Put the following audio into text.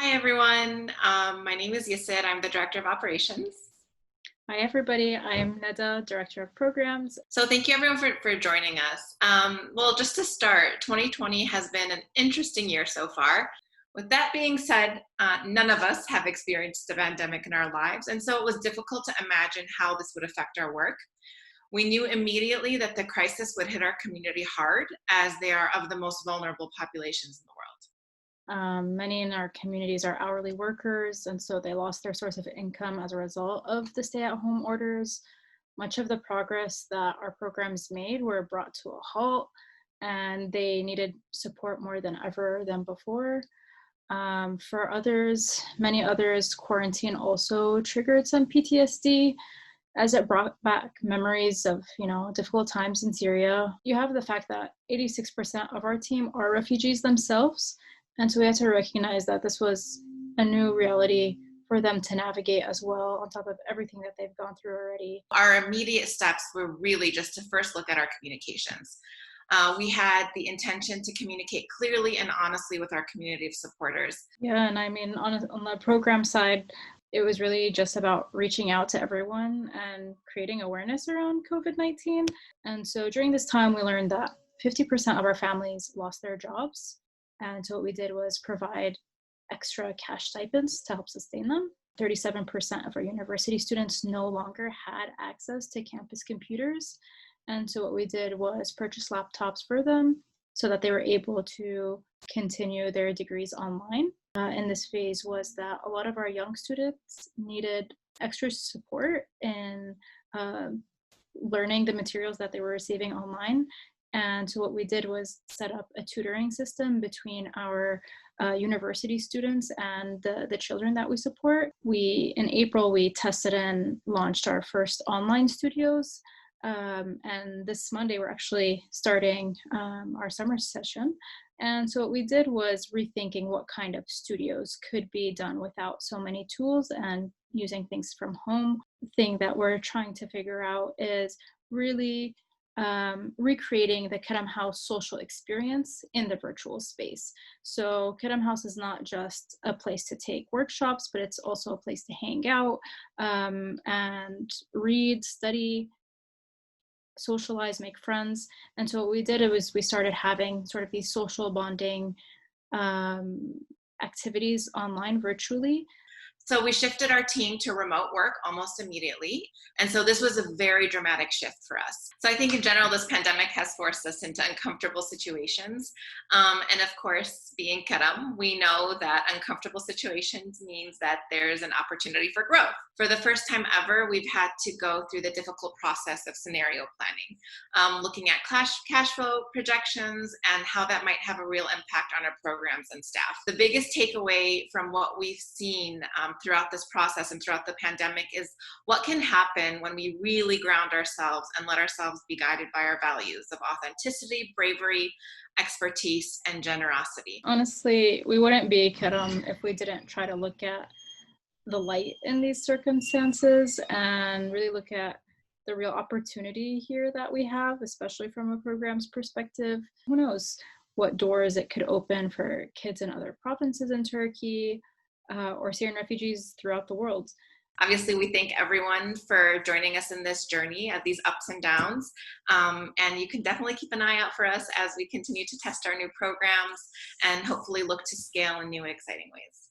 Hi, everyone. My name is Yisser. I'm the Director of Operations. Hi, everybody. I'm Neda, Director of Programs. So thank you, everyone, for joining us. Well, just to start, 2020 has been an interesting year so far. With that being said, none of us have experienced a pandemic in our lives, and so it was difficult to imagine how this would affect our work. We knew immediately that the crisis would hit our community hard, as they are of the most vulnerable populations in the world. Many in our communities are hourly workers, and so they lost their source of income as a result of the stay-at-home orders. Much of the progress that our programs made were brought to a halt, and they needed support more than ever than before. For others, many others, quarantine also triggered some PTSD as it brought back memories of, difficult times in Syria. You have the fact that 86% of our team are refugees themselves. And so we had to recognize that this was a new reality for them to navigate as well, on top of everything that they've gone through already. Our immediate steps were really just to first look at our communications. We had the intention to communicate clearly and honestly with our community of supporters. Yeah, and I mean, on the program side, it was really just about reaching out to everyone and creating awareness around COVID-19. And so during this time, we learned that 50% of our families lost their jobs. And so what we did was provide extra cash stipends to help sustain them. 37% of our university students no longer had access to campus computers. And so what we did was purchase laptops for them so that they were able to continue their degrees online. In this phase was that a lot of our young students needed extra support in learning the materials that they were receiving online. And so what we did was set up a tutoring system between our university students and the children that we support. In April, we tested and launched our first online studios. And this Monday, we're actually starting our summer session. And so what we did was rethinking what kind of studios could be done without so many tools and using things from home. The thing that we're trying to figure out is really recreating the Karam House social experience in the virtual space. So Karam House is not just a place to take workshops, but it's also a place to hang out and read, study, socialize, make friends. And so what we did was we started having sort of these social bonding activities online virtually. So we shifted our team to remote work almost immediately. And so this was a very dramatic shift for us. So I think in general, this pandemic has forced us into uncomfortable situations. And of course, being Karam, we know that uncomfortable situations means that there's an opportunity for growth. For the first time ever, we've had to go through the difficult process of scenario planning, looking at cash flow projections and how that might have a real impact on our programs and staff. The biggest takeaway from what we've seen throughout this process and throughout the pandemic is what can happen when we really ground ourselves and let ourselves be guided by our values of authenticity, bravery, expertise, and generosity. Honestly, we wouldn't be Karam if we didn't try to look at the light in these circumstances and really look at the real opportunity here that we have, especially from a program's perspective. Who knows what doors it could open for kids in other provinces in Turkey, or Syrian refugees throughout the world. Obviously, we thank everyone for joining us in this journey of these ups and downs. And you can definitely keep an eye out for us as we continue to test our new programs and hopefully look to scale in new and exciting ways.